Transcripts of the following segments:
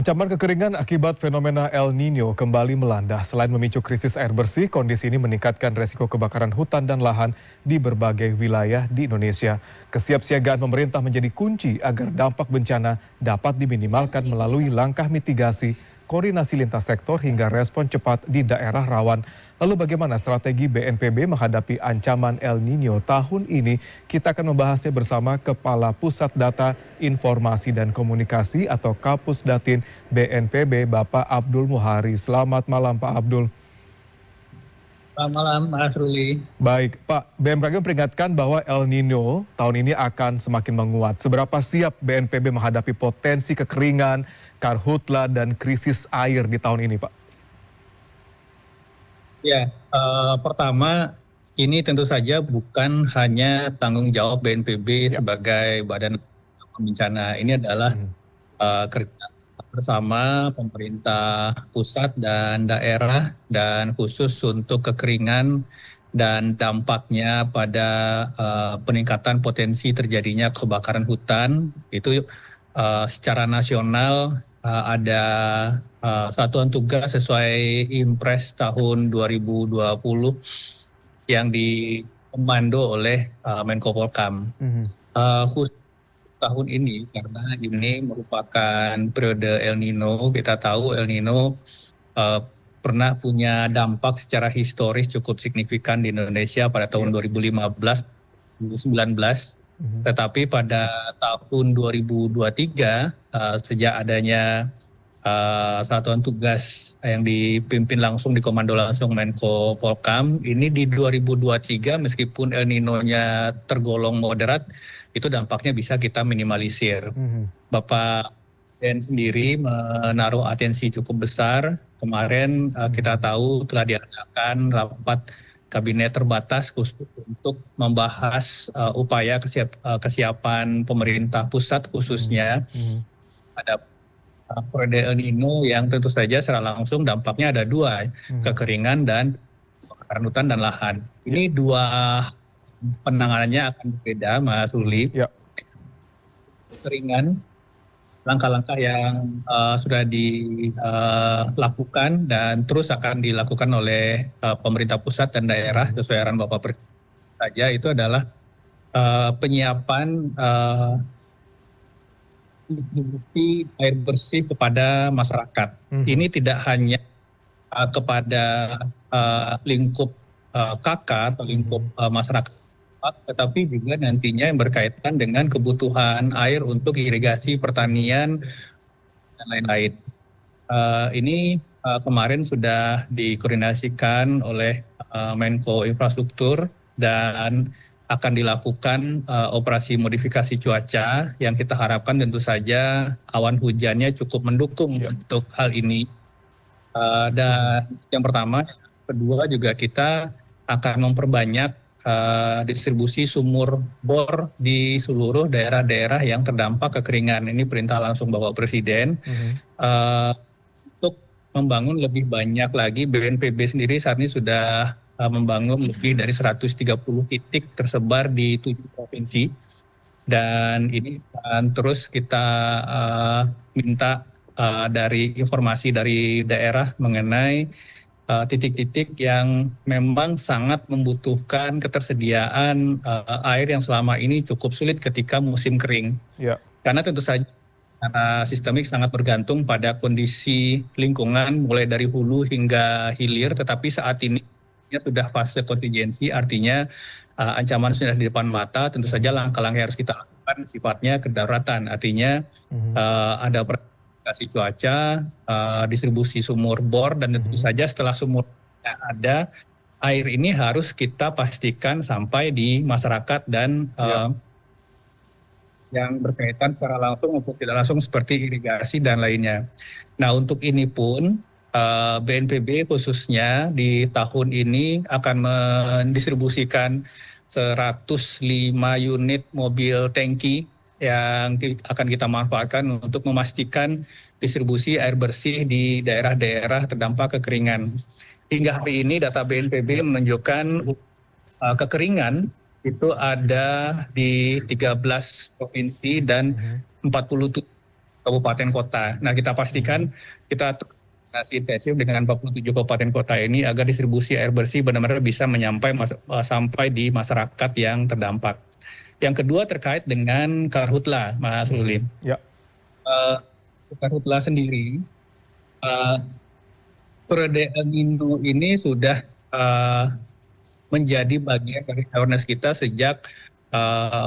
Ancaman kekeringan akibat fenomena El Nino kembali melanda. Selain memicu krisis air bersih, kondisi ini meningkatkan resiko kebakaran hutan dan lahan di berbagai wilayah di Indonesia. Kesiapsiagaan pemerintah menjadi kunci agar dampak bencana dapat diminimalkan melalui langkah mitigasi, koordinasi lintas sektor hingga respon cepat di daerah rawan. Lalu bagaimana strategi BNPB menghadapi ancaman El Nino tahun ini? Kita akan membahasnya bersama Kepala Pusat Data Informasi dan Komunikasi atau Kapusdatin BNPB, Bapak Abdul Muhari. Selamat malam Pak Abdul. Selamat malam Mas Ruli. Baik Pak, BMKG memperingatkan bahwa El Nino tahun ini akan semakin menguat. Seberapa siap BNPB menghadapi potensi kekeringan, karhutla, dan krisis air di tahun ini Pak? Ya, pertama ini tentu saja bukan hanya tanggung jawab BNPB sebagai badan bencana. Ini adalah kerja bersama pemerintah pusat dan daerah, dan khusus untuk kekeringan dan dampaknya pada peningkatan potensi terjadinya kebakaran hutan. Itu secara nasional ada satuan tugas sesuai Impres tahun 2020 yang dikomando oleh Menko Polhukam. Khusus tahun ini, karena ini merupakan periode El Nino, kita tahu El Nino pernah punya dampak secara historis cukup signifikan di Indonesia pada tahun 2015-2019. Tetapi pada tahun 2023, sejak adanya satuan tugas yang dipimpin langsung, dikomando langsung Menko Polhukam, ini di 2023 meskipun El Nino-nya tergolong moderat, itu dampaknya bisa kita minimalisir. Bapak Presiden sendiri menaruh atensi cukup besar. Kemarin kita tahu telah diadakan rapat kabinet terbatas khusus untuk membahas upaya kesiapan pemerintah pusat khususnya pada periode El Nino yang tentu saja secara langsung dampaknya ada dua, kekeringan dan kebakaran hutan dan lahan. Ini dua penanganannya akan berbeda, Mas Ruli. Kekeringan, langkah-langkah yang sudah dilakukan dan terus akan dilakukan oleh pemerintah pusat dan daerah sesuai arahan Bapak Presiden saja, itu adalah penyiapan distribusi air bersih kepada masyarakat. Ini tidak hanya kepada lingkup KK atau lingkup masyarakat, tetapi juga nantinya yang berkaitan dengan kebutuhan air untuk irigasi, pertanian, dan lain-lain. Ini kemarin sudah dikoordinasikan oleh Menko Infrastruktur dan akan dilakukan operasi modifikasi cuaca yang kita harapkan tentu saja awan hujannya cukup mendukung untuk hal ini. Dan yang pertama, kedua juga kita akan memperbanyak distribusi sumur bor di seluruh daerah-daerah yang terdampak kekeringan. Ini perintah langsung Bapak Presiden. Untuk membangun lebih banyak lagi, BNPB sendiri saat ini sudah membangun lebih dari 130 titik tersebar di 7 provinsi. Dan ini akan terus kita minta dari informasi dari daerah mengenai titik-titik yang memang sangat membutuhkan ketersediaan air yang selama ini cukup sulit ketika musim kering. Karena tentu saja karena sistemik sangat bergantung pada kondisi lingkungan mulai dari hulu hingga hilir, tetapi saat ini sudah fase kontingensi, artinya ancaman sudah di depan mata. Tentu saja langkah-langkah yang harus kita lakukan sifatnya kedaruratan, artinya ada kasih cuaca, distribusi sumur bor, dan tentu saja setelah sumur ada, air ini harus kita pastikan sampai di masyarakat dan yang berkaitan secara langsung maupun tidak langsung seperti irigasi dan lainnya. Nah, untuk ini pun BNPB khususnya di tahun ini akan mendistribusikan 105 unit mobil tangki yang akan kita manfaatkan untuk memastikan distribusi air bersih di daerah-daerah terdampak kekeringan. Hingga hari ini data BNPB menunjukkan kekeringan itu ada di 13 provinsi dan 47 kabupaten kota. Nah, kita pastikan kita koordinasi intensif dengan 47 kabupaten kota ini agar distribusi air bersih benar-benar bisa sampai di masyarakat yang terdampak. Yang kedua terkait dengan karhutla, Mas Ruli. Ya. Karhutla sendiri, periode El Nino ini sudah menjadi bagian dari awareness kita sejak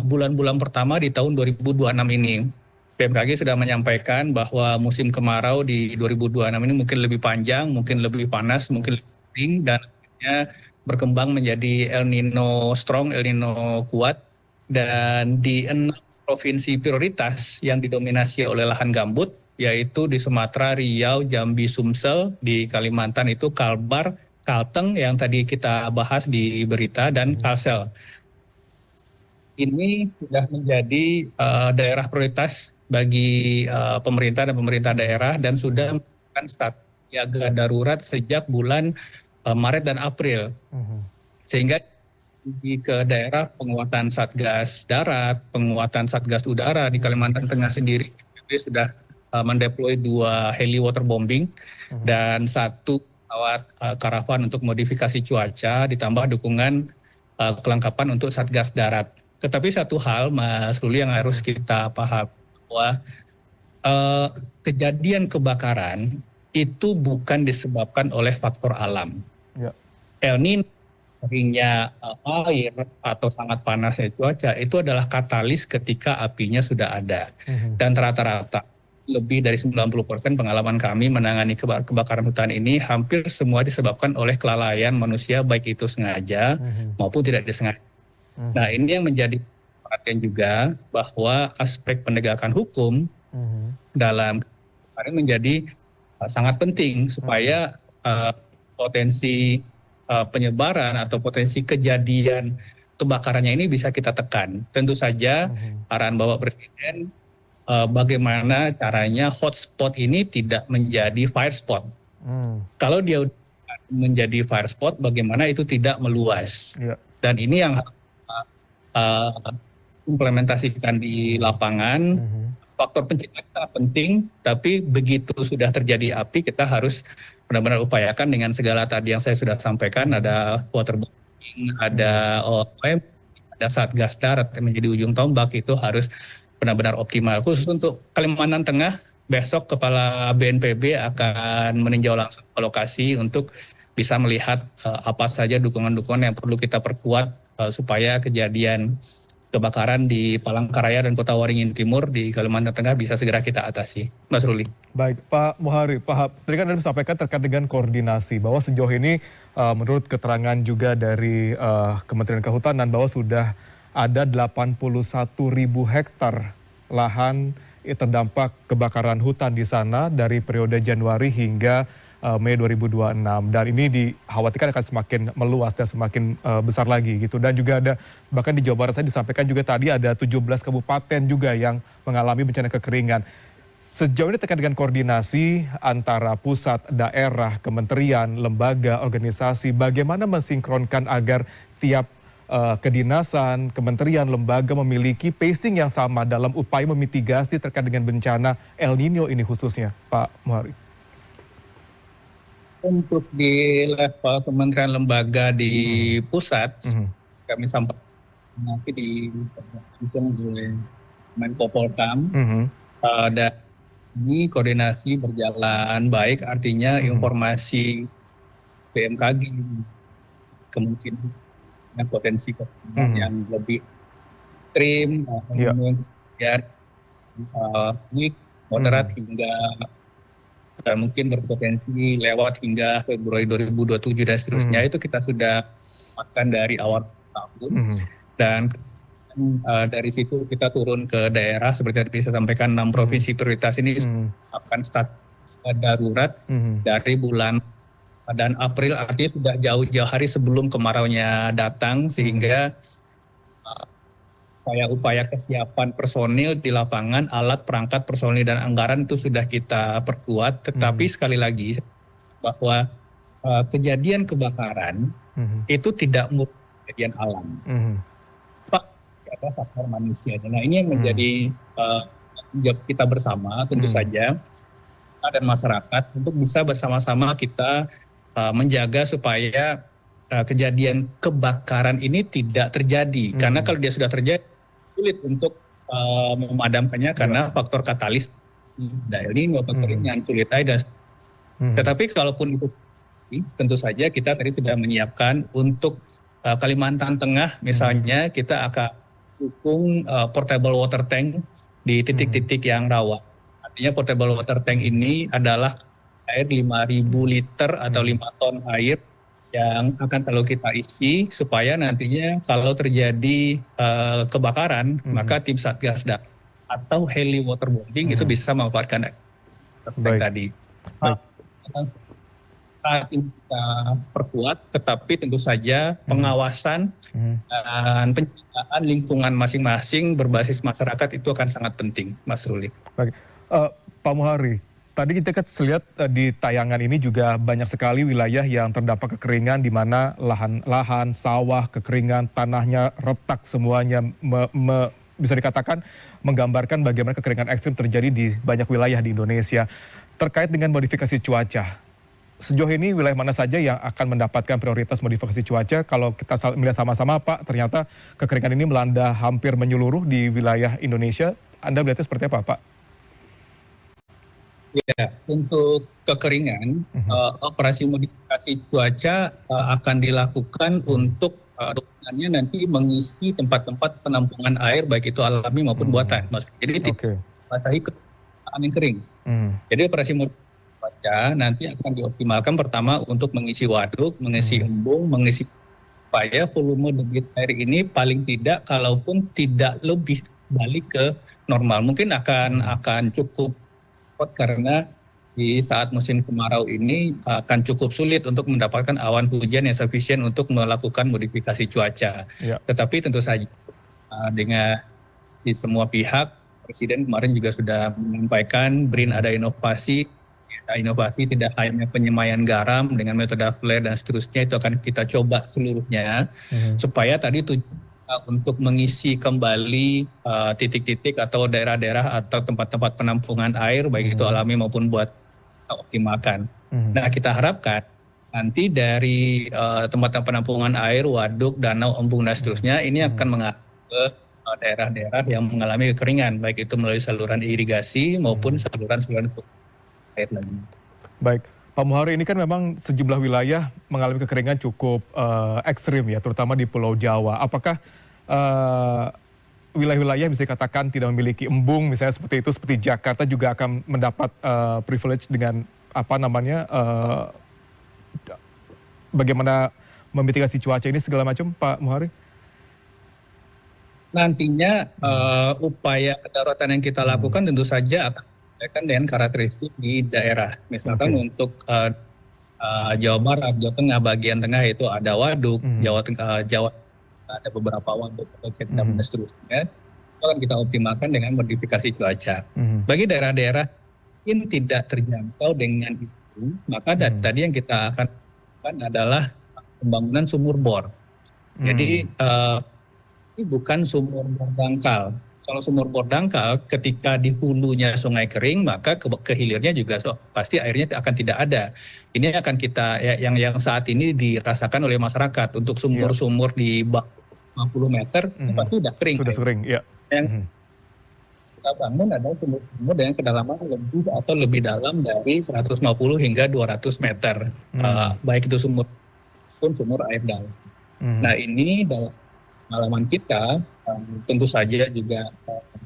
bulan-bulan pertama di tahun 2026 ini. BMKG sudah menyampaikan bahwa musim kemarau di 2026 ini mungkin lebih panjang, mungkin lebih panas, mungkin lebih kering, dan akhirnya berkembang menjadi El Nino strong, El Nino kuat. Dan di 6 provinsi prioritas yang didominasi oleh lahan gambut, yaitu di Sumatera, Riau, Jambi, Sumsel, di Kalimantan itu Kalbar, Kalteng yang tadi kita bahas di berita, dan Kalsel. Ini sudah menjadi daerah prioritas bagi pemerintah dan pemerintah daerah dan sudah melakukan status siaga darurat sejak bulan Maret dan April. Sehingga ke daerah penguatan Satgas Darat, penguatan Satgas Udara di Kalimantan Tengah sendiri sudah mendeploy 2 heli waterbombing dan 1 pesawat karavan untuk modifikasi cuaca, ditambah dukungan kelengkapan untuk Satgas Darat. Tetapi satu hal, Mas Ruli, yang harus kita paham bahwa kejadian kebakaran itu bukan disebabkan oleh faktor alam. Ya. El Nino, keringnya air atau sangat panasnya cuaca itu adalah katalis ketika apinya sudah ada. Dan rata-rata lebih dari 90% pengalaman kami menangani kebakaran hutan ini hampir semua disebabkan oleh kelalaian manusia, baik itu sengaja maupun tidak disengaja. Nah, ini yang menjadi perhatian juga bahwa aspek penegakan hukum dalam ini menjadi sangat penting supaya potensi penyebaran atau potensi kejadian kebakarannya ini bisa kita tekan. Tentu saja arahan Bapak Presiden bagaimana caranya hotspot ini tidak menjadi fire spot. Kalau dia menjadi fire spot, bagaimana itu tidak meluas. Dan ini yang implementasikan di lapangan. Faktor pencegahan sangat penting, tapi begitu sudah terjadi api, kita harus benar-benar upayakan dengan segala tadi yang saya sudah sampaikan, ada waterbombing, ada OM, ada Satgas Darat yang menjadi ujung tombak, itu harus benar-benar optimal. Khusus untuk Kalimantan Tengah, besok Kepala BNPB akan meninjau langsung ke lokasi untuk bisa melihat apa saja dukungan-dukungan yang perlu kita perkuat supaya kejadian kebakaran di Palangkaraya dan Kota Waringin Timur di Kalimantan Tengah bisa segera kita atasi. Mas Ruli. Baik, Pak Muhari, tadi kan Anda sampaikan terkait dengan koordinasi, bahwa sejauh ini menurut keterangan juga dari Kementerian Kehutanan bahwa sudah ada 81.000 hektar lahan terdampak kebakaran hutan di sana dari periode Januari hingga Mei 2026, dan ini dikhawatirkan akan semakin meluas dan semakin besar lagi gitu. Dan juga ada, bahkan di Jawa Barat saya disampaikan juga tadi ada 17 kabupaten juga yang mengalami bencana kekeringan. Sejauh ini terkait dengan koordinasi antara pusat, daerah, kementerian, lembaga, organisasi, bagaimana mensinkronkan agar tiap kedinasan, kementerian, lembaga memiliki pacing yang sama dalam upaya memitigasi terkait dengan bencana El Nino ini khususnya, Pak Muhari? Untuk di level kementerian lembaga di pusat, kami sampaikan nanti didukung oleh Menko Polkam, dan ini koordinasi berjalan baik, artinya informasi BMKG kemungkinan potensi yang lebih ekstrim, kemudian moderat hingga dan mungkin berpotensi lewat hingga Februari 2027 dan seterusnya, itu kita sudah makan dari awal tahun. Dan dari situ kita turun ke daerah seperti yang saya sampaikan, 6 provinsi prioritas ini akan status darurat dari bulan dan April, artinya sudah jauh-jauh hari sebelum kemaraunya datang, sehingga upaya kesiapan personil di lapangan, alat, perangkat, personil, dan anggaran itu sudah kita perkuat. Tetapi sekali lagi, bahwa kejadian kebakaran itu tidak murni kejadian alam. Pak, ada faktor manusianya. Nah, ini yang menjadi jawab kita bersama tentu saja dan masyarakat untuk bisa bersama-sama kita menjaga supaya kejadian kebakaran ini tidak terjadi. Karena kalau dia sudah terjadi sulit untuk memadamkannya karena faktor katalis El Nino, kekeringan, sulit air dan tetapi kalaupun itu tentu saja kita tadi sudah menyiapkan untuk Kalimantan Tengah misalnya kita akan dukung portable water tank di titik-titik yang rawan. Artinya portable water tank ini adalah air 5.000 liter atau 5 ton air yang akan selalu kita isi supaya nantinya kalau terjadi kebakaran maka tim Satgas atau heli waterboarding itu bisa memanfaatkan tank tadi. Saat ini kita perkuat, tetapi tentu saja pengawasan dan penjagaan lingkungan masing-masing berbasis masyarakat itu akan sangat penting, Mas Ruli. Baik. Pak Muhari, tadi kita kan lihat di tayangan ini juga banyak sekali wilayah yang terdampak kekeringan di mana lahan, sawah, kekeringan, tanahnya retak semuanya, bisa dikatakan menggambarkan bagaimana kekeringan ekstrim terjadi di banyak wilayah di Indonesia. Terkait dengan modifikasi cuaca, sejauh ini wilayah mana saja yang akan mendapatkan prioritas modifikasi cuaca? Kalau kita melihat sama-sama Pak, ternyata kekeringan ini melanda hampir menyeluruh di wilayah Indonesia. Anda melihatnya seperti apa Pak? Ya, untuk kekeringan, operasi modifikasi cuaca akan dilakukan untuk dorongannya nanti mengisi tempat-tempat penampungan air baik itu alami maupun buatan. Jadi basahi angin kering. Jadi operasi modifikasi cuaca nanti akan dioptimalkan pertama untuk mengisi waduk, mengisi embung, mengisi supaya volume debit air ini paling tidak kalaupun tidak lebih balik ke normal. Mungkin akan cukup karena di saat musim kemarau ini akan cukup sulit untuk mendapatkan awan hujan yang sufisien untuk melakukan modifikasi cuaca. Tetapi tentu saja dengan di semua pihak, Presiden kemarin juga sudah menyampaikan BRIN ada inovasi tidak hanya penyemayan garam dengan metode flare dan seterusnya itu akan kita coba seluruhnya supaya tadi untuk mengisi kembali titik-titik atau daerah-daerah atau tempat-tempat penampungan air baik itu alami maupun buat optimalkan. Nah kita harapkan nanti dari tempat penampungan air, waduk, danau, embung dan seterusnya ini akan mengalir ke daerah-daerah yang mengalami kekeringan baik itu melalui saluran irigasi maupun saluran-saluran air lagi. Baik. Pak Muhari, ini kan memang sejumlah wilayah mengalami kekeringan cukup ekstrim ya, terutama di Pulau Jawa. Apakah wilayah-wilayah bisa dikatakan tidak memiliki embung, misalnya seperti itu, seperti Jakarta juga akan mendapat privilege dengan bagaimana memitigasi cuaca ini segala macam, Pak Muhari? Nantinya upaya kedaruratan yang kita lakukan tentu saja akan dengan karakteristik di daerah. Misalkan untuk Jawa Barat, Jawa Tengah, bagian tengah itu ada waduk, Jawa ada beberapa waduk dan seterusnya. Itu akan kita optimalkan dengan modifikasi cuaca. Bagi daerah-daerah yang tidak terjangkau dengan itu, maka tadi yang kita akan lakukan adalah pembangunan sumur bor. Jadi ini bukan sumur bor dangkal. Kalau sumur bor dangkal, ketika di hulunya sungai kering, maka ke hilirnya juga pasti airnya akan tidak ada. Ini akan kita yang saat ini dirasakan oleh masyarakat untuk sumur-sumur di bawah 50 meter, pasti sudah kering. Sudah kering, ya. Yang kita bangun adalah sumur-sumur dengan kedalaman lebih atau lebih dalam dari 150 hingga 200 meter, baik itu sumur pun sumur air dalam. Nah ini dalam pengalaman kita tentu saja juga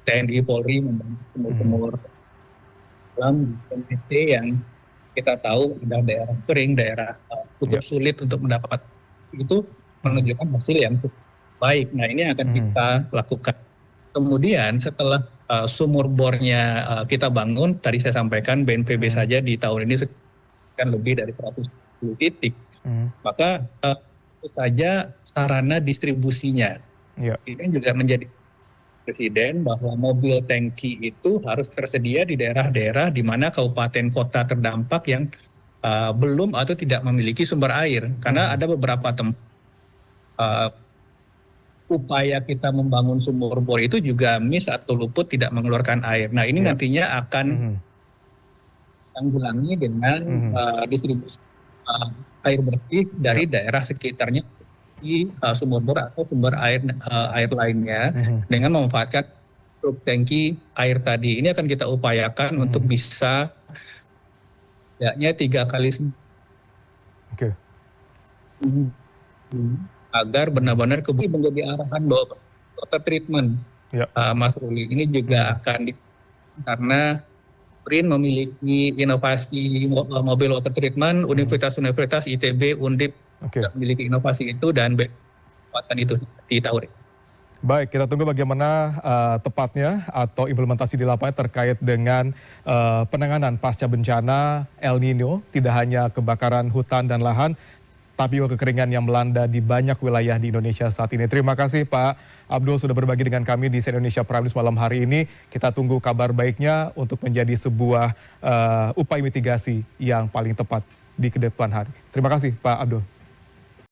TNI Polri membangun sumur-sumur dalam NTT yang kita tahu ada daerah kering, daerah cukup sulit untuk mendapat itu menunjukkan hasil yang cukup baik. Nah ini akan kita lakukan. Kemudian setelah sumur bornya kita bangun, tadi saya sampaikan BNPB saja di tahun ini kan lebih dari 110 titik. Maka itu saja sarana distribusinya. Ini juga menjadi Presiden bahwa mobil tangki itu harus tersedia di daerah-daerah di mana kabupaten kota terdampak yang belum atau tidak memiliki sumber air. Karena ada beberapa tempat upaya kita membangun sumur bor itu juga miss atau luput tidak mengeluarkan air. Nah ini nantinya akan tanggulangi dengan distribusi air bersih dari daerah sekitarnya di sumur bor atau sumber air lainnya dengan memanfaatkan truk tangki air tadi. Ini akan kita upayakan untuk bisa tidaknya 3 kali Oke. agar benar-benar menjadi arahan bahwa water treatment, Ya. Mas Ruli, ini juga akan karena BRIN memiliki inovasi mobil water treatment, universitas-universitas ITB, Undip memiliki inovasi itu dan kekuatan itu di tahun ini. Baik, kita tunggu bagaimana tepatnya atau implementasi di lapangan terkait dengan penanganan pasca bencana El Nino, tidak hanya kebakaran hutan dan lahan, tapi juga kekeringan yang melanda di banyak wilayah di Indonesia saat ini. Terima kasih Pak Abdul sudah berbagi dengan kami di CNN Indonesia Prime News malam hari ini. Kita tunggu kabar baiknya untuk menjadi sebuah upaya mitigasi yang paling tepat di kedepan hari. Terima kasih Pak Abdul.